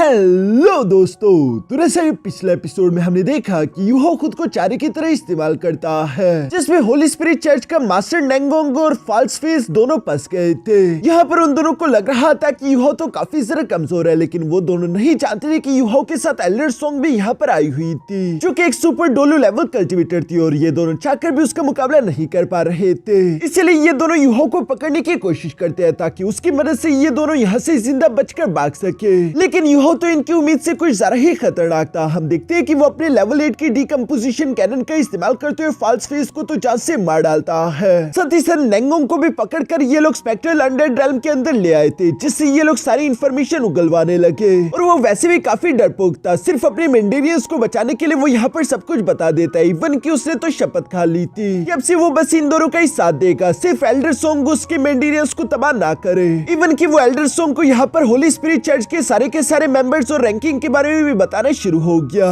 Hello दोस्तों, तो जैसे पिछले एपिसोड में हमने देखा कि यूहो खुद को चारे की तरह इस्तेमाल करता है, जिसमें होली स्पिरिट चर्च का मास्टर नेंगोंग और फॉल्स फेस दोनों फंस गए थे। यहाँ पर उन दोनों को लग रहा था कि यूहो तो काफी ज्यादा कमजोर है, लेकिन वो दोनों नहीं जानते थे कि यूहो के साथ एल्डर सोंग भी यहाँ पर आई हुई थी, जो कि एक सुपर डोलू लेवल कल्टिवेटर थी, और ये दोनों चाहकर भी उसका मुकाबला नहीं कर पा रहे थे। इसलिए ये दोनों यूहो को पकड़ने की कोशिश करते हैं ताकि उसकी मदद से ये दोनों यहाँ से जिंदा बचकर भाग सके। लेकिन यूहो तो इनकी उम्मीद से कुछ ज्यादा ही खतरनाक था। हम देखते हैं कि वो अपने लेवल 8 की डीकंपोजिशन कैनन का इस्तेमाल करते हुए फॉल्स फेस को तो जान से मार डालता है। साथ ही साथ नेंगोंग को भी पकड़कर ये लोग स्पेक्ट्रल अंडरग्राउंड के अंदर ले आए थे, जिससे ये लोग सारी इंफॉर्मेशन उगलवाने लगे। और वो वैसे भी काफी डरपोक था, सिर्फ अपने मेंडेरियंस को बचाने के लिए वो यहाँ पर सब कुछ बता देता है। इवन कि उसने तो शपथ खा ली थी कि अब से वो बस इन दोनों का ही साथ देगा, सिर्फ एल्डर सोंग उसके मेंडेरियंस को तबाह ना करे। इवन कि वो एल्डर सोंग को यहाँ पर होली स्पिरिट चर्च के सारे मेंबर्स और रैंकिंग के बारे में भी बताना शुरू हो गया।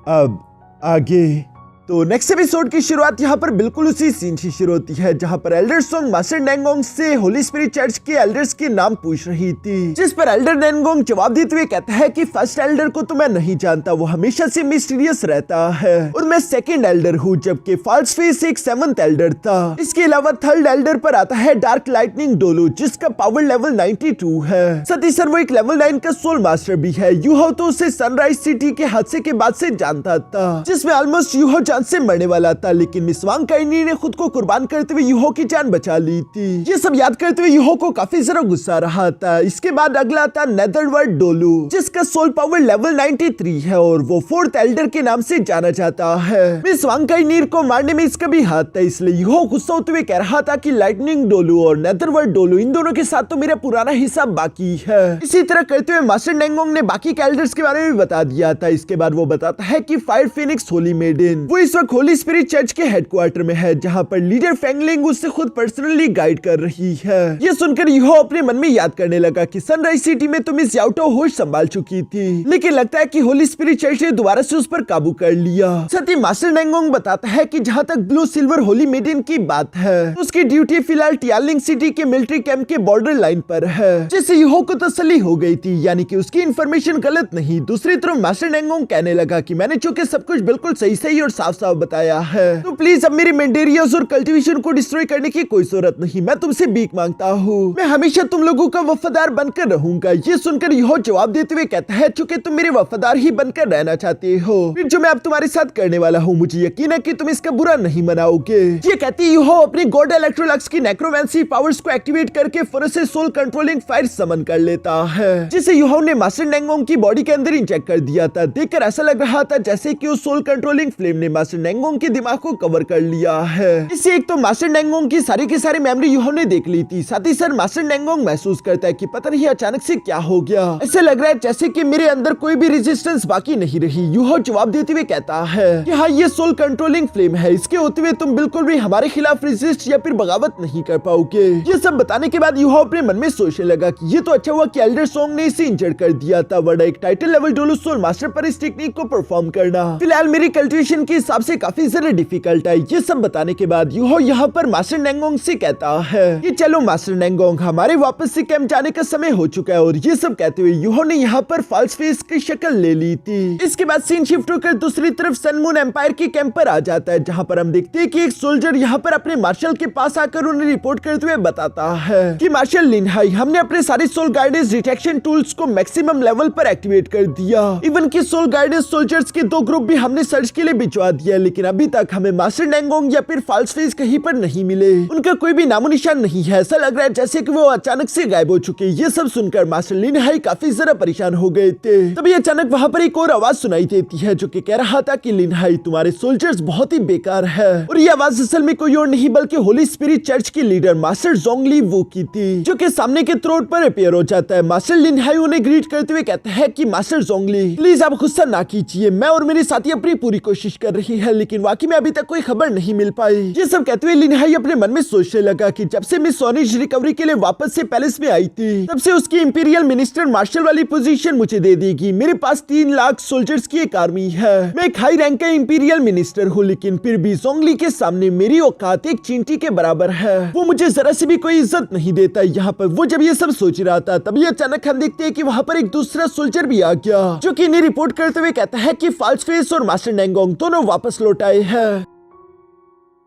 अब आगे तो नेक्स्ट एपिसोड की शुरुआत यहाँ पर बिल्कुल उसी सीन से शुरू होती है, जहाँ पर एल्डर सोंग मास्टर नेंगोंग से होली स्पिरिट चर्च के एल्डर्स के नाम पूछ रही थी, जिस पर एल्डर नेंगोंग जवाब देते हुए कहता है कि फर्स्ट एल्डर को तो मैं नहीं जानता, वो हमेशा से मिस्टीरियस रहता है और मैं सेकंड एल्डर हूँ, जबकि फॉल्स फेस एक 7th एल्डर था। इसके अलावा थर्ड एल्डर पर आता है डार्क लाइटनिंग डोलू, जिसका पावर लेवल 92 है। साथ ही सर वो एक लेवल 9 का सोल मास्टर भी है। यूहो तो उसे सनराइज सिटी के हादसे के बाद से जानता था, जिसमें ऑलमोस्ट यूहो से मरने वाला था, लेकिन मिस वांग काइनी ने खुद को कुर्बान करते हुए यूहो की जान बचा ली थी। ये सब याद करते हुए यूहो को काफी ज्यादा गुस्सा आ रहा था। इसके बाद अगला था नेदरवर्ल्ड डोलू, जिसका सोल पावर लेवल 93 है और वो 4th एल्डर के नाम से जाना जाता है। मिस वांग काइनी को मारने में इसका भी हाथ था, इसलिए यूहो गुस्सा होते हुए कह रहा था कि लाइटनिंग डोलू और नेदरवर्ल्ड डोलू इन दोनों के साथ तो मेरा पुराना हिसाब बाकी है। इसी तरह करते हुए मास्टर नेंगोंग ने बाकी के एल्डर्स के बारे में बता दिया था। इसके बाद वो बताता है कि फायर फिनिक्स होली मेडन वो इस वक्त होली स्पिरिट चर्च के हेडक्वार्टर में है, जहां पर लीडर फेंगलिंग उससे खुद पर्सनली गाइड कर रही है। ये सुनकर यूहो अपने मन में याद करने लगा कि सनराइज सिटी में तो मिस याओटो होश संभाल चुकी थी, लेकिन लगता है कि होली स्पिरिट चर्च ने दोबारा से उस पर काबू कर लिया। साथ ही मास्टर नेंगोंग बताता है कि जहां तक ब्लू सिल्वर होली मेडन की बात है, उसकी ड्यूटी फिलहाल टियालिंग सिटी के मिलिट्री कैंप के बॉर्डर लाइन पर है, जिससे यूहो को तसल्ली हो गई थी, यानी कि उसकी इंफॉर्मेशन गलत नहीं। दूसरी तरफ मास्टर नेंगोंग कहने लगा कि मैंने चूंकि सब कुछ बिल्कुल सही और साफ साफ बताया है, तो प्लीज अब मेरी मेंडेरियस और कल्टीवेशन को डिस्ट्रॉय करने की कोई जरूरत नहीं। मैं तुमसे भीख मांगता हूँ, मैं हमेशा तुम लोगों का वफादार बनकर रहूंगा। ये सुनकर यूहो जवाब देते हुए कहता है चूंकि तुम मेरे वफादार ही बनकर रहना चाहते हो, फिर जो मैं अब तुम्हारे साथ करने वाला हूँ मुझे यकीन है कि तुम इसका बुरा नहीं मनाओगे। ये कहती यूहो अपनी गॉड इलेक्ट्रोलक्स की नेक्रोमेंसी पावर्स को एक्टिवेट करके फुर से सोल कंट्रोलिंग फायर समन कर लेता है, जिसे यूहो ने मास्टर नेंगोंग की बॉडी के अंदर इंजेक्ट कर दिया था। देखकर ऐसा लग रहा था जैसे कि उस सोल कंट्रोलिंग फ्लेम ने मास्टर नेंगोंग के दिमाग को कवर कर लिया है। इससे एक तो मास्टर नेंगोंग की सारी की सारी मेमोरी यूहो ने देख ली थी। साथ ही सर मास्टर नेंगोंग महसूस करता है कि पता नहीं अचानक से क्या हो गया, ऐसे लग रहा है जैसे कि मेरे अंदर कोई भी रेजिस्टेंस बाकी नहीं रही। यूहो जवाब देते हुए कहता है कि हाँ, ये सोल कंट्रोलिंग फ्लेम है, इसके होते हुए तुम बिल्कुल भी हमारे खिलाफ रेजिस्ट या फिर बगावत नहीं कर पाओगे। ये सब बताने के बाद यूहो अपने मन में सोचने लगा कि ये तो अच्छा हुआ कि एल्डर सोंग ने इसे इंजर्ड कर दिया था, वरना एक टाइटल लेवल डोलू सोल मास्टर पर इस टेक्निक को परफॉर्म करना फिलहाल मेरी कल्टिवेशन के हिसाब से काफी ज्यादा डिफिकल्ट है। ये सब बताने के बाद यूहो यहाँ पर मास्टर नेंगोंग से कहता है कि चलो मास्टर नेंगोंग, हमारे वापस से कैंप जाने का समय हो चुका है। और ये सब कहते हुए यूहो ने यहाँ पर फॉल्स फेस की शक्ल ले ली थी। इसके बाद सीन शिफ्ट होकर दूसरी तरफ सन मून एम्पायर के कैंप पर आ जाता है, जहाँ पर हम देखते हैं कि एक सोल्जर यहाँ पर अपने मार्शल के पास आकर उन्हें रिपोर्ट करते हुए बताता है कि मार्शल लिनहाई, हमने अपने सारे सोल गाइडेंस डिटेक्शन टूल्स को मैक्सिमम लेवल पर एक्टिवेट कर दिया। इवन की सोल गाइडेंस सोल्जर्स के 2 ग्रुप भी हमने सर्च के लिए भिजवा दिया, लेकिन अभी तक हमें मास्टर नेंगोंग या फिर फॉल्स फेस कहीं पर नहीं मिले। उनका कोई भी नामो निशान नहीं है, ऐसा लग रहा है जैसे कि वो अचानक से गायब हो चुके। ये सब सुनकर मास्टर लिनहाई काफी ज्यादा परेशान हो गए थे। तभी अचानक वहाँ पर एक और आवाज सुनाई देती है, जो कि कह रहा था कि लिनहाई, तुम्हारे सोल्जर्स बहुत ही बेकार है। और ये आवाज असल में कोई और नहीं बल्कि होली स्पिरिट चर्च के लीडर मास्टर जोंगली वो की थी, जो कि सामने के थ्रोट पर अपीयर हो जाता है। मास्टर लिनहाई उन्हें ग्रीट करते हुए कहता है कि मास्टर जोंगली, प्लीज आप गुस्सा ना कीजिए, मैं और मेरे साथी अपनी पूरी कोशिश कर रहे रही है, लेकिन वाकई में अभी तक कोई खबर नहीं मिल पाई। ये सब कहते हुए लिन हाई अपने मन में सोचने लगा कि जब से मिस सोनिश रिकवरी के लिए वापस से पैलेस में आई थी, तब से उसकी इंपीरियल मिनिस्टर मार्शल वाली पोजीशन मुझे दे देगी। मेरे पास 3 लाख सोल्जर्स की एक आर्मी है। मैं एक हाई रैंक का इंपीरियल मिनिस्टर हूँ, लेकिन फिर भी जोंगली के सामने मेरी औकात एक चींटी के बराबर है। वो मुझे जरा से भी कोई इज्जत नहीं देता। यहाँ पर वो जब ये सब सोच रहा था, तभी अचानक हम देखते हैं कि वहाँ पर एक दूसरा सोल्जर भी आ गया, जो कि इन्हें रिपोर्ट करते हुए कहता है कि फाल्स फेस और मास्टर नेंगोंग दोनों वापस लौट आए हैं।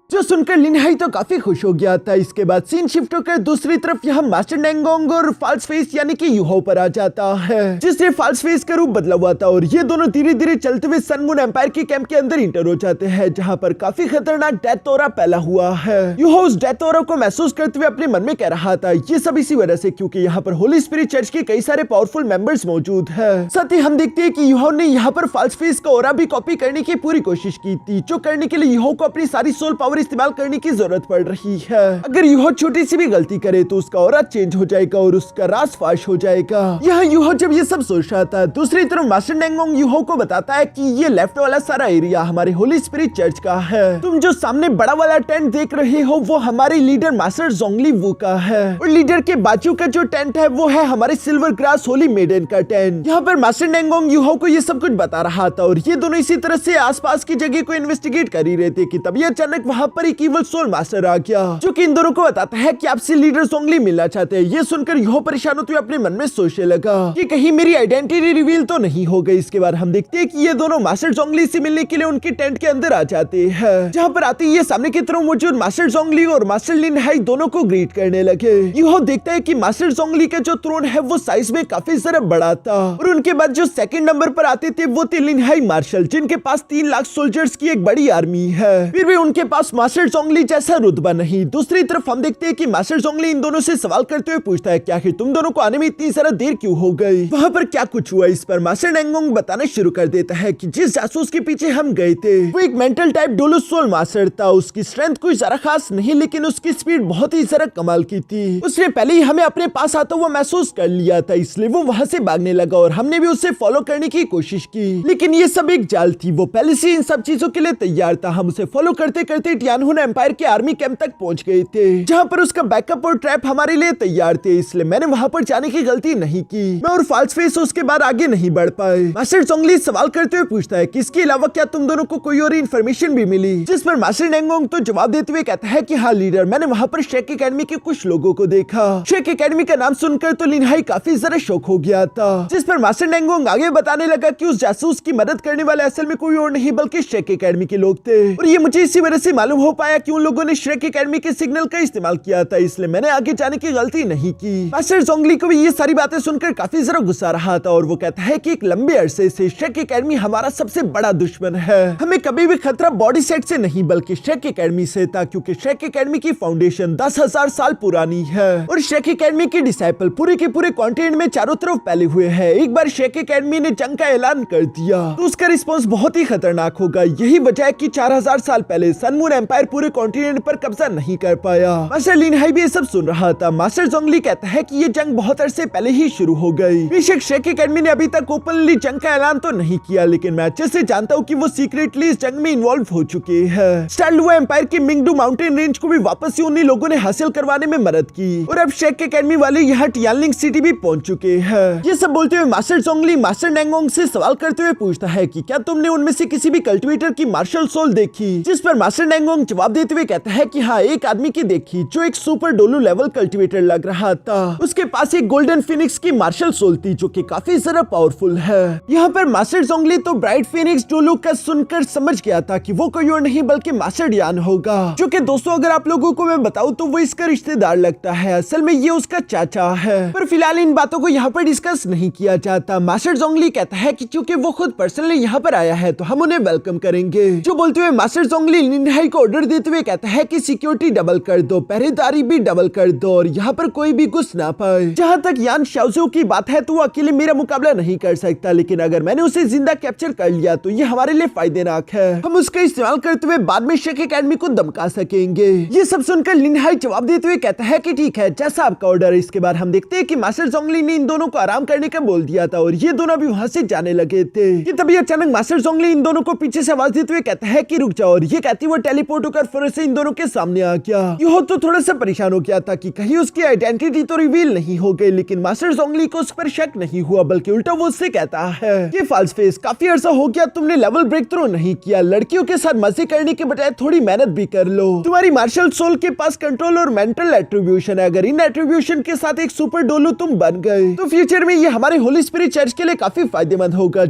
जो सुनकर लिन हाई तो काफी खुश हो गया था। इसके बाद सीन शिफ्ट होकर दूसरी तरफ यहाँ मास्टर नेंगोंग और फाल्स फेस यानी कि यूहो पर आ जाता है, जिससे फाल्स फेस का रूप बदला हुआ था और ये दोनों धीरे धीरे चलते हुए सन मून एम्पायर के कैंप के अंदर इंटर हो जाते हैं, जहाँ पर काफी खतरनाक डेथ ऑरा फैला हुआ है। यूहो उस डेथ ऑरा को महसूस करते हुए अपने मन में कह रहा था, ये सब इसी वजह से क्योंकि यहाँ पर होली स्पिरिट चर्च के कई सारे पावरफुल मेंबर्स मौजूद है। साथ ही हम देखते हैं कि यूहो ने यहाँ पर फाल्स फेस का ऑरा भी कॉपी करने की पूरी कोशिश की थी, जो करने के लिए यूहो को अपनी सारी सोल पावर इस्तेमाल करने की जरूरत पड़ रही है। अगर यूहो छोटी सी भी गलती करे तो उसका ऑरा चेंज हो जाएगा और उसका राज फाश हो जाएगा। यहाँ यूहो जब ये सब सोच रहा था, दूसरी तरफ मास्टर नेंगोंग यूहो को बताता है कि ये लेफ्ट वाला सारा एरिया हमारे होली स्पिरिट चर्च का है। तुम जो सामने बड़ा वाला टेंट देख रहे हो वो हमारे लीडर मास्टर जोंगली वू का है, और लीडर के बाजू का जो टेंट है वो है हमारे सिल्वर ग्रास होली मेडन का टेंट। यहाँ पर मास्टर नेंगोंग यूहो को ये सब कुछ बता रहा था और ये दोनों इसी तरह से आसपास की जगह को इन्वेस्टिगेट कर ही रहे थे कि तभी अचानक वहाँ पर एक इविल सोल मास्टर आ गया, जो कि इन दोनों को बताता है कि आपसे लीडर जोंगली मिलना चाहते हैं। ये सुनकर यूहो परेशान होते हुए अपने मन में सोचने लगा कि कहीं मेरी आइडेंटिटी रिवील तो नहीं हो गई। इसके बाद हम देखते हैं कि ये दोनों मास्टर जोंगली से मिलने के लिए उनके टेंट के अंदर आ जाते हैं, जहाँ पर आते ही ये सामने की तरफ मौजूद मास्टर जोंगली और मास्टर लिन हाई दोनों को ग्रीट करने लगे। यूहो देखता है कि मास्टर जोंगली का जो थ्रोन है वो साइज में काफी ज्यादा बड़ा था, और उनके बाद जो सेकंड नंबर पर आते थे वो थे लिन हाई मार्शल, जिनके पास 3 लाख सोल्जर्स की एक बड़ी आर्मी है। फिर भी उनके पास मास्टर जोंगली जैसा रुतबा नहीं। दूसरी तरफ हम देखते हैं कि मास्टर जोंगली इन दोनों से सवाल करते हुए पूछता है कि आखिर तुम दोनों को आने में इतनी सारा देर क्यों हो गई, वहाँ पर क्या कुछ हुआ। इस पर मास्टर नेंगोंग बताना शुरू कर देता है कि जिस जासूस के पीछे हम गए थे वो एक mental type Douluo soul master था। उसकी स्ट्रेंथ कुछ ज्यादा खास नहीं, लेकिन उसकी स्पीड बहुत ही ज्यादा कमाल की थी। उसने पहले ही हमें अपने पास आता हुआ महसूस कर लिया था, इसलिए वो वहाँ से भागने लगा और हमने भी उसे फॉलो करने की कोशिश की, लेकिन ये सब एक जाल थी। वो पहले से इन सब चीजों के लिए तैयार था। हम उसे फॉलो करते करते टियानहुन एम्पायर के आर्मी कैंप तक पहुंच गए थे, जहाँ पर उसका बैकअप और ट्रैप हमारे लिए तैयार थे, इसलिए मैंने वहाँ पर जाने की गलती नहीं की। मैं और फाल्स फेस उसके बाद आगे नहीं बढ़ पाए। मास्टर जोंगली सवाल करते हुए पूछता है कि इसके अलावा क्या तुम दोनों को कोई और इन्फॉर्मेशन भी मिली, जिस पर मास्टर नेंगोंग तो जवाब देते हुए कहता है कि हाँ लीडर, मैंने वहाँ पर शेक एकेडमी के कुछ लोगों को देखा। शेक एकेडमी का नाम सुनकर तो लिन हाई काफी ज्यादा शौक हो गया था, जिस पर मास्टर नेंगोंग आगे बताने लगा कि उस जासूस की मदद करने वाले असल में कोई और नहीं बल्कि शेक एकेडमी के लोग थे, और ये मुझे इसी वजह से मालूम हो पाया कि उन लोगों ने शेक एकेडमी के सिग्नल का इस्तेमाल किया था, इसलिए मैंने आगे जाने की गलती नहीं की। मास्टर जोंगली को भी ये सारी बातें सुनकर काफी ज्यादा गुस्सा रहा था, और वो कहता है कि एक लंबे अरसे से शेक एकेडमी हमारा सबसे बड़ा दुश्मन है। हमें कभी भी खतरा बॉडी सेट से नहीं बल्कि शेक एकेडमी से था, क्योंकि शेक एकेडमी की फाउंडेशन 10,000 साल पुरानी है, और शेक एकेडमी के डिसाइपल पूरे के पूरे कॉन्टिनेंट में चारों तरफ फैले हुए हैं। एक बार शेक एकेडमी ने जंग का ऐलान कर दिया तो उसका रिस्पॉन्स बहुत ही खतरनाक होगा। यही वजह है कि 4000 साल पहले सन मून एम्पायर पूरे कॉन्टिनेंट पर कब्जा नहीं कर पाया। मास्टर लिन हाई भी ये सब सुन रहा था। मास्टर जोंगली कहता है कि ये जंग बहुत अरसे पहले ही शुरू हो गई। बेशक शेक एकेडमी ने अभी तक ओपनली जंग का ऐलान तो नहीं किया, लेकिन मैं अच्छे से जानता हूँ कि वो सीक्रेटली इस जंग में इन्वॉल्व हो चुके हैं। स्टारलुआ एम्पायर के मिंगडू माउंटेन रेंज को भी वापस से उन्हीं लोगों ने हासिल करवाने में मदद की, और अब शेक एकेडमी वाले यहाँ टियानलिंग सिटी भी पहुंच चुके हैं। ये सब बोलते हुए मास्टर जोंगली मास्टर नेंगोंग से सवाल करते हुए पूछता है कि क्या तुमने उनमें से किसी भी कल्टिवेटर की मार्शल सोल देखी, जिस पर मास्टर नेंगोंग जवाब देते हुए कहता है कि हाँ, एक आदमी की देखी जो एक सुपर डोलू लेवल कल्टिवेटर लग रहा था। उसके पास एक गोल्डन फिनिक्स की मार्शल सोल थी जो कि काफी ज्यादा पावरफुल है। यहाँ पर मास्टर जोंगली तो ब्राइट फिनिक्स डोलू का सुनकर समझ गया था कि वो कोई और नहीं बल्कि मास्टर डियान होगा, जो कि दोस्तों अगर आप लोगों को मैं बताऊं तो वो इसका रिश्तेदार लगता है। असल में ये उसका चाचा है, पर फिलहाल इन बातों को यहाँ पर डिस्कस नहीं किया जाता। मास्टर जोंगली कहता है कि क्योंकि वो खुद पर्सनली यहाँ पर आया है तो हम उन्हें वेलकम करेंगे, जो बोलते हुए मास्टर जोंगली लिन हाई को ऑर्डर देते हुए कहता है कि सिक्योरिटी डबल कर दो, पहरेदारी भी डबल कर दो और यहाँ पर कोई भी घुस ना पाए। जहाँ तक यान शाओजू की बात है तो वो अकेले मेरा मुकाबला नहीं कर सकता, लेकिन अगर मैंने उसे जिंदा कैप्चर कर लिया तो ये हमारे लिए फायदेनाक है। हम उसका इस्तेमाल करते हुए बाद में शेक एकेडमी को धमका सकेंगे। ये सब सुनकर लिन हाई जवाब देते हुए कहता है कि ठीक है, जैसा आपका ऑर्डर। इसके बाद हम देखते हैं कि मास्टर जोंगली ने इन दोनों को आराम करने का बोल दिया था और ये दोनों भी वहां से जाने लगे थे कि तभी अचानक मास्टर जोंगली इन दोनों को पीछे से आवाज देते हुए कहता है कि रुक जाओ, और ये कहती वो टेलीपोर्ट होकर फिर से इन दोनों के सामने आ गया। यह तो थोड़ा सा परेशान हो गया था कि कहीं उसकी आइडेंटिटी तो रिवील नहीं हो गई, लेकिन मास्टर जोंगली को उस पर शक नहीं हुआ, बल्कि उल्टा वो उससे कहता है कि फाल्स फेस, काफी अर्सा हो गया तुमने लेवल ब्रेक थ्रू नहीं किया, लड़कियों के साथ मजे करने के बजाय थोड़ी मेहनत भी कर लो। तुम्हारी मार्शल सोल के पास कंट्रोल और मेंटल एट्रीब्यूशन है, अगर इन एट्रीब्यूशन के साथ एक सुपर डोलू तुम बन गए तो फ्यूचर में ये हमारे होली स्पिरिट चर्च के लिए काफी फायदेमंद होगा।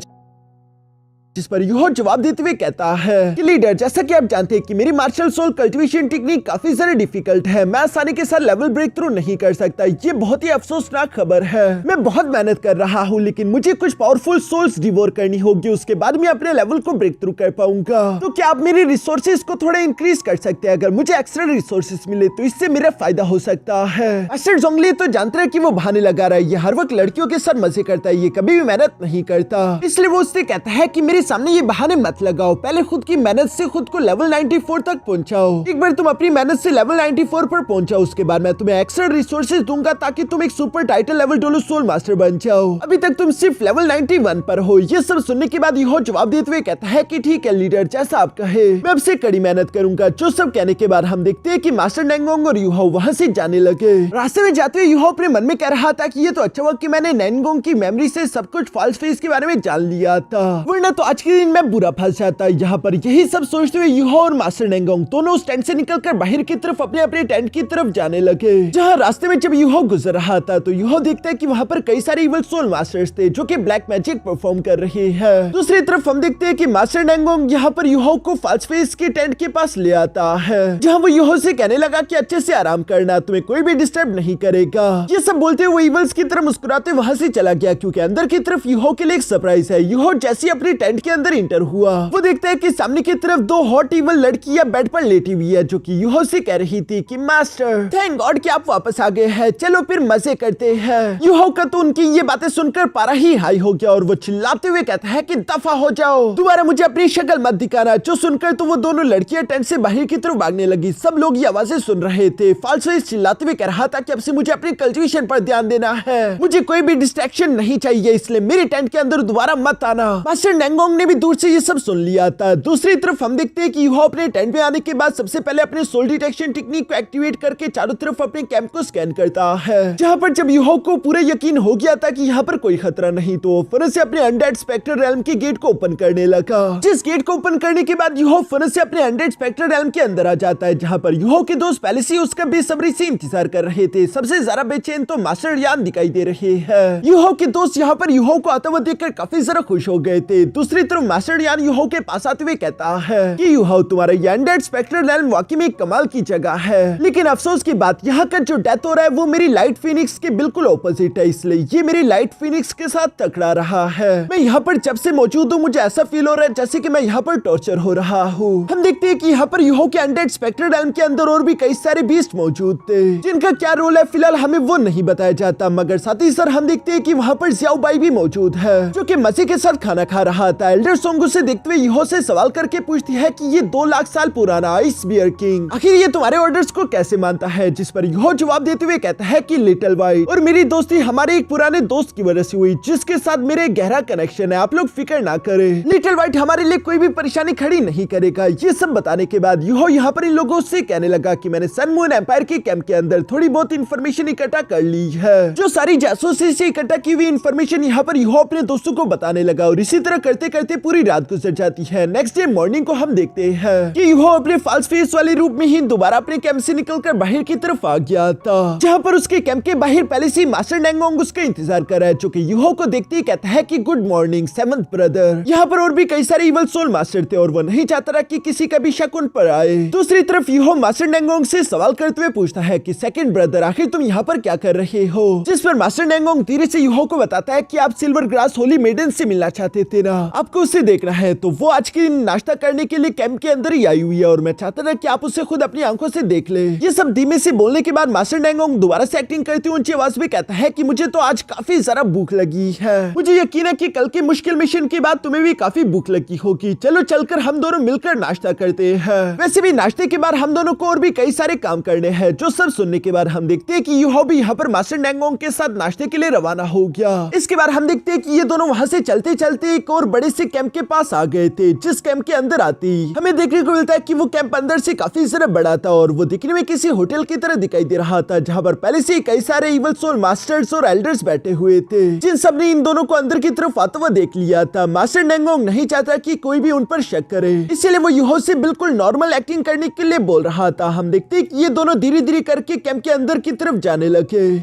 जिस पर यूहो जवाब देते हुए कहता है कि लीडर, जैसा कि आप जानते हैं कि मेरी मार्शल सोल कल्टीवेशन टेक्निक काफी ज्यादा डिफिकल्ट है, मैं आसानी के साथ लेवल ब्रेक थ्रू नहीं कर सकता। ये बहुत ही अफसोसनाक खबर है। मैं बहुत मेहनत कर रहा हूँ, लेकिन मुझे कुछ पावरफुल सोल्स डिवोर करनी होगी, उसके बाद मैं अपने लेवल को ब्रेक थ्रू कर पाऊंगा। तो क्या आप मेरी रिसोर्सेज को थोड़ा इंक्रीज कर सकते हैं? अगर मुझे एक्स्ट्रा रिसोर्सेज मिले तो इससे मेरा फायदा हो सकता है। मास्टर जोंगली तो जानते हैं कि वो बहाने लगा रहा है, ये हर वक्त लड़कियों के साथ मजे करता है, ये कभी भी मेहनत नहीं करता, इसलिए वो उससे कहता है कि मेरे सामने ये बहाने मत लगाओ, पहले खुद की मेहनत से खुद को लेवल 94 तक पहुंचाओ। एक बार तुम अपनी मेहनत से लेवल 94 पर पहुंचाओ, उसके बाद मैं तुम्हें एक्स्ट्रा रिसोर्सेज दूंगा ताकि तुम एक super title level Douluo soul master बन जाओ। अभी तक तुम सिर्फ लेवल 91 पर हो। ये सब सुनने के बाद यूहो जवाब देते हुए कहता है कि ठीक है लीडर, जैसा आप कहे, मैं अब से कड़ी मेहनत करूंगा। जो सब कहने के बाद हम देखते हैं कि मास्टर नेंगोंग और यूहो वहां से जाने लगे। रास्ते में जाते हुए यूहो अपने मन में कह रहा था कि ये तो अच्छा हुआ कि मैंने नेंगोंग की मेमोरी से सब कुछ फॉल्स फेस के बारे में जान लिया था, वरना तो आज के दिन मैं बुरा फंस जाता। यहाँ पर यही सब सोचते हुए यूहो और मास्टर नेंगोंग दोनों उस टेंट से निकलकर बाहर की तरफ अपने अपने टेंट की तरफ जाने लगे। जहाँ रास्ते में जब यूहो गुजर रहा था तो यूहो देखता है कि वहाँ पर कई सारे इवल सोल मास्टर्स थे जो कि ब्लैक मैजिक परफॉर्म कर रहे हैं। दूसरी तरफ हम देखते हैं कि मास्टर नेंगोंग यहाँ पर यूहो को फॉल्स फेस के टेंट के पास ले आता है, जहाँ वो यूहो से कहने लगा कि अच्छे से आराम करना, तुम्हें कोई भी डिस्टर्ब नहीं करेगा। ये सब बोलते हुए इवल्स की तरफ मुस्कुराते वहाँ से चला गया, क्योंकि अंदर की तरफ यूहो के लिए एक सरप्राइज है। यूहो जैसे अपने टेंट के अंदर इंटर हुआ, वो देखता है कि सामने की तरफ दो हॉट इवल लड़कियां बेड पर लेटी हुई है, जो कि यूहो से कह रही थी कि मास्टर, थैंक गॉड कि आप वापस आ गए हैं, चलो फिर मजे करते हैं। यूहो का तो उनकी ये बातें सुनकर पारा ही हाई हो गया और वो चिल्लाते हुए कहता है कि दफा हो जाओ, दोबारा मुझे अपनी शक्ल मत दिखाना। जो सुनकर तो वो दोनों लड़कियां टेंट से बाहर की तरफ भागने लगी। सब लोग ये आवाजें सुन रहे थे। फाल्स फेस चिल्लाते हुए कह रहा था कि अब से मुझे अपनी कल्टीवेशन पर ध्यान देना है, मुझे कोई भी डिस्ट्रैक्शन नहीं चाहिए, इसलिए मेरे टेंट के अंदर दोबारा मत आना। मास्टर नेंगोंग ने भी दूर से ये सब सुन लिया था। दूसरी तरफ हम देखते हैं कि यूहो अपने टेंट में आने के बाद सबसे पहले अपने सोल डिटेक्शन टेक्निक को एक्टिवेट करके चारों तरफ अपने कैंप को स्कैन करता है। जहां पर जब यूहो को पूरा यकीन हो गया था कि यहाँ पर कोई खतरा नहीं, तो फिर से अपने अनडेड स्पेक्टर रेल्म के गेट को ओपन करने लगा। जिस गेट को ओपन करने के बाद यूहो फिर से अपने अनडेड स्पेक्टर रेल्म के अंदर आ जाता है, जहां पर यूहो के दोस्त पहले से उसका बेसब्री से इंतजार कर रहे थे। सबसे ज्यादा बेचैन तो मास्टर यान दिखाई दे रहे हैं। यूहो के दोस्त यहाँ पर यूहो को आता हुआ देखकर काफी ज्यादा खुश हो गए थे। दूसरी तरफ मास्टर यान यूहो के पास आते हुए कहता है कि यूहो, तुम्हारा ये अनडेड स्पेक्टर रेल्म वाकई में कमाल की जगह है, लेकिन अफसोस की बात, यहाँ का जो डेथ हो रहा है वो मेरी लाइट फिनिक्स के बिल्कुल ऑपोजिट है, इसलिए ये मेरी लाइट फिनिक्स के साथ टकरा रहा है। मैं यहाँ पर जब से मौजूद हूँ मुझे ऐसा फील हो रहा है जैसे कि मैं यहाँ पर टॉर्चर हो रहा हूँ। हम देखते हैं कि यहाँ पर यूहो के अनडेड स्पेक्टर रेल्म के अंदर और भी कई सारे बीस्ट मौजूद थे, जिनका क्या रोल है फिलहाल हमें वो नहीं बताया जाता, मगर साथ ही सर हम देखते हैं कि वहाँ पर ज़ियाओ बाई भी मौजूद है, जो कि मजे के साथ खाना खा रहा था। एल्डर सोंगू से देखते हुए यूहो से सवाल करके पूछती है कि ये 2 लाख साल पुराना आइस बियर किंग आखिर ये तुम्हारे ऑर्डर्स को कैसे मानता है, जिस पर यूहो जवाब देते हुए कहता है कि लिटिल वाइट और मेरी दोस्ती हमारे एक पुराने दोस्त की वजह से हुई, जिसके साथ मेरे गहरा कनेक्शन है, आप लोग फिक्र ना करें, लिटिल वाइट हमारे लिए कोई भी परेशानी खड़ी नहीं करेगा। ये सब बताने के बाद यूहो यहाँ पर इन लोगों से कहने लगा कि मैंने सन मून एम्पायर के कैंप के अंदर थोड़ी बहुत इंफॉर्मेशन इकट्ठा कर ली है, जो सारी जासूसी से इकट्ठा की हुई इंफॉर्मेशन यहाँ पर यूहो अपने दोस्तों को बताने लगा, और इसी तरह करते करते पूरी रात गुजर जाती है। नेक्स्ट डे मॉर्निंग को हम देखते हैं कि यूहो अपने फॉल्स फेस वाले रूप में ही दोबारा अपने कैंप से निकलकर बाहर की तरफ आ गया था, जहाँ पर उसके कैंप के बाहर पहले से मास्टर नेंगोंग उसका इंतजार कर रहा है, जो कि यूहो को देखते ही कहता है कि गुड मॉर्निंग सेवंथ ब्रदर। यहाँ पर और भी कई सारे इवल सोल मास्टर थे और वो नहीं चाहता था कि किसी का भी शक उन पर आए। दूसरी तरफ यूहो मास्टर नेंगोंग से सवाल करते हुए पूछता है कि सेकंड ब्रदर आखिर तुम यहाँ पर क्या कर रहे हो, जिस पर मास्टर नेंगोंग धीरे से यूहो को बताता है कि आप सिल्वर ग्रास होली मेडन से मिलना चाहते थे ना, आपको उसे देखना है तो वो आज की नाश्ता करने के लिए कैंप के अंदर ही आई हुई है और मैं चाहता था कि आप उसे खुद अपनी आंखों से देख ले। ये सब धीमे से बोलने के बाद मास्टर डेंगोंग दोबारा से एक्टिंग करती हुई ऊंची आवाज में कहता है कि मुझे तो आज काफी ज्यादा भूख लगी है। मुझे यकीन है कि कल के मुश्किल मिशन के बाद तुम्हें भी काफी भूख लगी होगी। चलो चलकर हम दोनों मिलकर नाश्ता करते हैं। वैसे भी नाश्ते के बाद हम दोनों को और भी कई सारे काम करने हैं। जो सब सुनने के बाद हम देखते हैं कि यूहो भी यहाँ पर मास्टर डेंगोंग के साथ नाश्ते के लिए रवाना हो गया। इसके बाद हम देखते हैं कि ये दोनों वहाँ से चलते चलते एक और बड़े से कैंप के पास आ गए थे, जिस कैंप के अंदर आती हमें देखने को मिलता है कि वो कैंप अंदर से काफी ज्यादा बड़ा था और वो दिखने में किसी होटल की तरह दिखाई दे रहा था, जहाँ पर पहले से कई सारे इवल सोल मास्टर्स और एल्डर्स बैठे हुए थे, जिन सब ने इन दोनों को अंदर की तरफ आते हुए देख लिया था। मास्टर डेंगोंग नहीं चाहता कि कोई भी उन पर शक करे, इसलिए वो यूहो से बिल्कुल नॉर्मल एक्टिंग करने के लिए बोल रहा था। हम देखते हैं कि ये दोनों धीरे धीरे करके कैंप के अंदर की तरफ जाने लगे।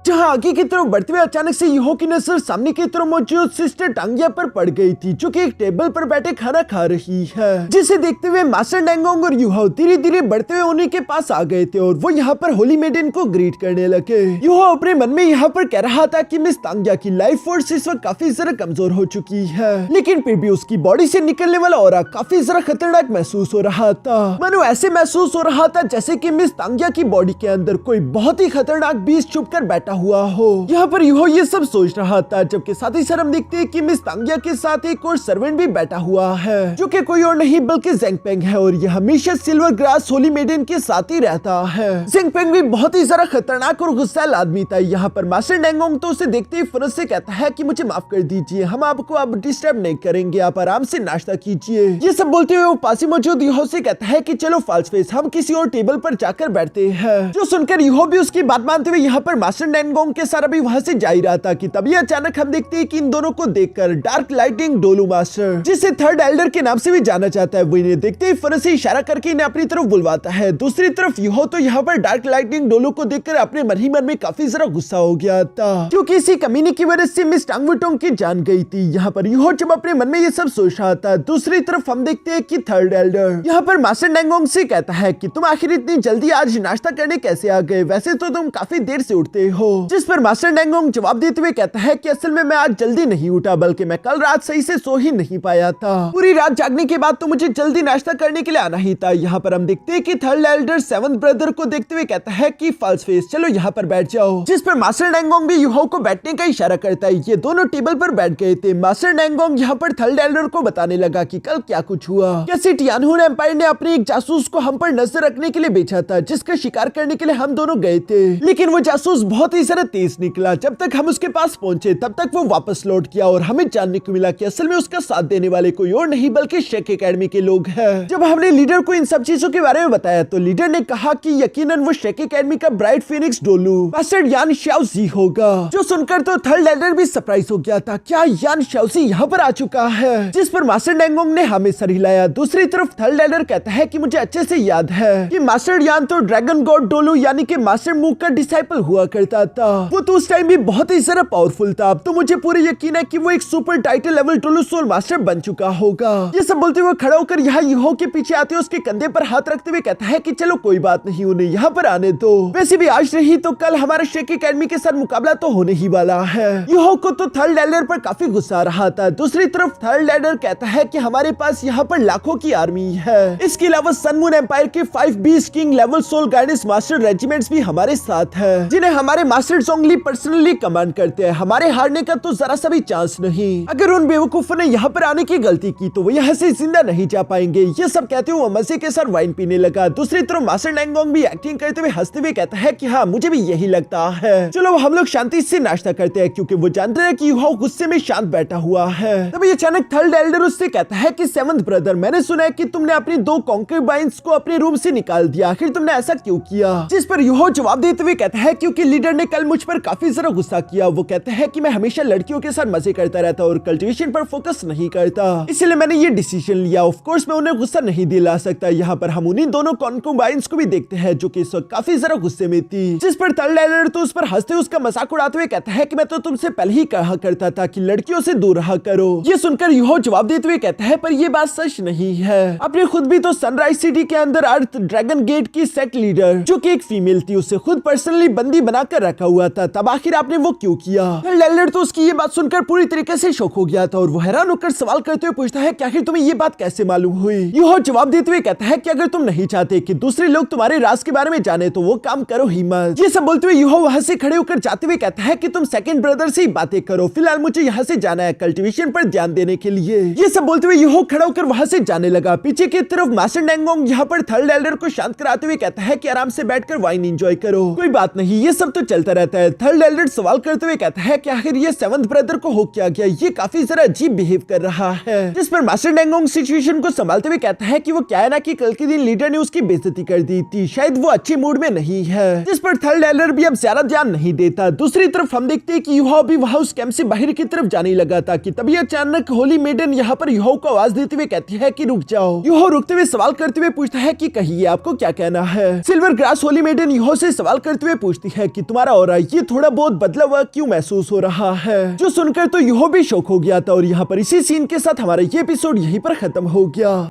जहाँ आगे की तरफ बढ़ते हुए अचानक से यूहो की नजर सामने की तरफ मौजूद सिस्टर टांगिया पर पड़ गई थी, जो कि एक टेबल पर बैठे खाना खा रही है, जिसे देखते हुए मास्टर डेंगोंग और यूहो धीरे धीरे बढ़ते हुए उन्हीं के पास आ गए थे और वो यहाँ पर होली मेडन को ग्रीट करने लगे। यूहो अपने मन में यहाँ पर कह रहा था कि मिस टांगिया की लाइफ फोर्स इस वक्त काफी ज्यादा कमजोर हो चुकी है, लेकिन फिर भी उसकी बॉडी से निकलने वाला ऑरा काफी ज्यादा खतरनाक महसूस हो रहा था। मानो ऐसे महसूस हो रहा था जैसे कि मिस टांगिया की बॉडी के अंदर कोई बहुत ही खतरनाक बीज छुपकर बैठा हुआ हो। यहाँ पर यूहो ये सब सोच रहा था, जबकि साथ ही साथ हम देखते हैं कि मिस टांगिया के साथ एक और सर्वेंट भी बैठा हुआ है, जो कि कोई और नहीं बल्कि ज़ेंगपेंग है और ये हमेशा सिल्वर ग्रास होली मेडन के साथ ही रहता है। ज़ेंगपेंग भी बहुत ही ज्यादा खतरनाक और गुस्सैल आदमी था। यहाँ पर मास्टर डेंगोंग तो उसे देखते ही फुर्सत से कहता है कि मुझे माफ कर दीजिए, हम आपको अब डिस्टर्ब नहीं करेंगे, आप आराम से नाश्ता कीजिए। ये सब बोलते हुए वो पास ही मौजूद यूहो से कहता है कि चलो फाल्स फेस, हम किसी और टेबल पर जाकर बैठते हैं। जो सुनकर यूहो भी उसकी बात मानते हुए यहाँ पर मास्टर डेंगोंग के सारा भी वहाँ से जा ही रहा था कि तभी अचानक हम देखते हैं कि इन दोनों को देखकर डार्क लाइटिंग डोलू मास्टर, जिसे थर्ड एल्डर के नाम से भी जाना जाता है, वो इन्हें देखते ही फौरन से इशारा करके इन्हें अपनी तरफ बुलवाता है। दूसरी तरफ यूहो तो यहाँ पर डार्क लाइटिंग डोलू को देखकर अपने मन ही मन में काफी ज्यादा गुस्सा हो गया था, क्योंकि इसी कमीने की वजह से मिस टांग वुटोंग की जान गई थी। यहाँ पर यूहो जब अपने मन में ये सब सोच रहा था, दूसरी तरफ हम देखते हैं कि थर्ड एल्डर यहाँ पर मास्टर डेंगोंग से कहता है कि तुम आखिर इतनी जल्दी आज नाश्ता करने कैसे आ गए, वैसे तो तुम काफी देर से उठते हो। जिस पर मास्टर डेंगोंग जवाब देते हुए कहता है कि असल में मैं आज जल्दी नहीं उठा, बल्कि मैं कल रात सही से सो ही नहीं पाया था। पूरी रात जागने के बाद तो मुझे जल्दी नाश्ता करने के लिए आना ही था। यहाँ पर हम देखते हैं कि थर्ड एल्डर सेवंथ ब्रदर को देखते हुए कहता है कि फाल्स फेस चलो यहाँ पर बैठ जाओ, जिस पर मास्टर डेंगोंग भी यूहो को बैठने का इशारा करता है। ये दोनों टेबल पर बैठ गए थे। मास्टर डेंगोंग यहाँ पर थर्ड एल्डर को बताने लगा कि कल क्या कुछ हुआ, कैसे टियानहुन एम्पायर ने अपने एक जासूस को हम पर नजर रखने के लिए बेचा था, जिसका शिकार करने के लिए हम दोनों गए थे, लेकिन वो जासूस बहुत ही ज्यादा तेज निकला। जब तक हम उसके पास पहुंचे तब तक वो वापस लौट गया और हमें जानने को मिला कि असल में उसका साथ देने वाले कोई और नहीं बल्कि शेक एकेडमी के लोग हैं। जब हमने लीडर को इन सब चीजों के बारे में बताया तो लीडर ने कहा कि यकीनन वो शेक एकेडमी का ब्राइट फिनिक्स डोलू मास्टर यान शाओजी होगा। जो सुनकर तो थर्ड एल्डर भी सरप्राइज हो गया था, क्या यान शाओजी यहाँ पर आ चुका है, जिस पर मास्टर डेंगोंग ने हमें सर हिलाया। दूसरी तरफ थर्ड एल्डर कहता है कि मुझे अच्छे से याद है कि मास्टर यान तो ड्रैगन गॉड डोलू यानी कि मास्टर मूक का डिसाइपल हुआ करता था। वो तो उस टाइम भी बहुत ही ज्यादा पावरफुल था। अब तो मुझे पूरी यकीन है कि वो एक सुपर टाइटल लेवल डोलू सोल मास्टर बन चुका होगा। ये सब बोलते हुए खड़ा होकर यहाँ यूहो के पीछे आते हुए उसके कंधे पर हाथ रखते हुए कहता है कि चलो कोई बात नहीं, उन्हें यहाँ पर आने दो, वैसे भी आज नहीं तो कल हमारे शेक एकेडमी के साथ मुकाबला तो होने ही वाला है। यूहो को तो थर्ड एल्डर पर काफी गुस्सा आ रहा था। दूसरी तरफ थर्ड एल्डर कहता है कि हमारे पास यहाँ पर लाखों की आर्मी है, इसके अलावा सन मून एम्पायर के 5 beast king level soul guidance master regiments भी हमारे साथ है, जिन्हें हमारे मास्टर जोंगली पर्सनली कमांड करते हैं। हमारे हारने का तो जरा सा भी चांस नहीं। अगर उन बेवकूफों ने यहाँ पर आने की गलती की तो वो यहाँ से जिंदा नहीं जा पाएंगे। ये सब कहते हुए मजे के साथ वाइन पीने लगा। दूसरी तरफ मास्टर डेंगोंग भी एक्टिंग करते हुए हंसते हुए कहता है कि हाँ मुझे भी यही लगता है, चलो हम लोग शांति से नाश्ता करते हैं, क्योंकि वो जानते हैं कि यूहो गुस्से में शांत बैठा हुआ है। तभी अचानक थर्ड एल्डर उससे कहता है कि सेवंथ ब्रदर, मैंने सुना है कि तुमने अपनी 2 कॉन्क्यूबाइंस को अपने रूम से निकाल दिया, आखिर तुमने ऐसा क्यों किया? जिस पर यूहो जवाब देते हुए कहता है क्योंकि लीडर ने कल मुझ पर काफी ज्यादा गुस्सा किया। वो कहते हैं कि मैं हमेशा लड़कियों के साथ मजे करता रहता और कल्टीवेशन पर फोकस नहीं करता, इसलिए मैंने ये डिसीजन लिया। ऑफ कोर्स मैं उन्हें गुस्सा नहीं दिला सकता। यहाँ पर हम उन्हीं दोनों कॉन्क्यूबाइंस को भी देखते हैं जो कि इस वक्त काफी ज्यादा गुस्से में थी, जिस पर थर्ड एल्डर तो उस पर हंसते उसका मजाक उड़ाते हुए कहता है कि मैं तो तुमसे पहले ही कहा करता था कि लड़कियों से दूर रहा करो। ये सुनकर यूहो जवाब देते हुए कहता है पर ये बात सच नहीं है, आपने खुद भी तो सनराइज सिटी के अंदर अर्थ ड्रैगन गेट की सेक्ट लीडर जो कि एक फीमेल थी, उसे खुद पर्सनली बंदी बनाकर रखा हुआ था, तब आखिर आपने वो क्यों किया? एल्डर तो उसकी ये बात सुनकर पूरी तरीके से शॉक हो गया था और वो हैरान होकर सवाल करते हुए पूछता है कि आखिर तुम्हें ये बात कैसे मालूम हुई? यूहो जवाब देते हुए कहता है कि अगर तुम नहीं चाहते कि दूसरे लोग तुम्हारे राज के बारे में जाने तो वो काम करो ही मत। ये सब बोलते हुए यूहो वहां से खड़े होकर जाते हुए कहता है कि तुम सेकंड ब्रदर से ही बातें करो, फिलहाल मुझे यहाँ से जाना है कल्टीवेशन पर ध्यान देने के लिए। ये सब बोलते हुए यूहो खड़ा होकर वहां से जाने लगा। पीछे की तरफ मास्टर नेंगोंग यहाँ पर थर्ड एल्डर को शांत कराते हुए कहता है कि आराम से बैठकर वाइन एंजॉय करो, कोई बात नहीं, ये सब तो चलता रहता है। थर्ड एल्डर सवाल करते हुए कहता है कि आखिर ये सेवंथ ब्रदर को हो क्या गया, ये काफी जरा अजीब बिहेव कर रहा है। जिस पर मास्टर नेंगोंग सिचुएशन को संभालते हुए कहता है कि वो क्या है ना कि कल के दिन लीडर ने उसकी बेइज्जती कर दी थी, शायद वो अच्छे मूड में नहीं है। जिस पर थर्ड एल्डर भी अब ज्यादा ध्यान नहीं देता। दूसरी तरफ हम देखते हैं कि यूहो भी वहां उस कैंप से बाहर की तरफ जाने लगा था कि तभी अचानक होली मेडन यहाँ पर यूहो को आवाज देते हुए कहती है कि रुक जाओ। यूहो रुकते हुए सवाल करते हुए पूछता है कि कहिए आपको क्या कहना है। सिल्वर ग्रास होली मेडन यूहो से सवाल करते हुए पूछती है कि तुम्हारा ऑरा ये थोड़ा बहुत बदला हुआ क्यों महसूस हो रहा है? जो सुनकर तो यूहो भी शॉक हो गया था और यहाँ पर इसी सीन के साथ हमारा ये एपिसोड यहीं पर खत्म हो गया।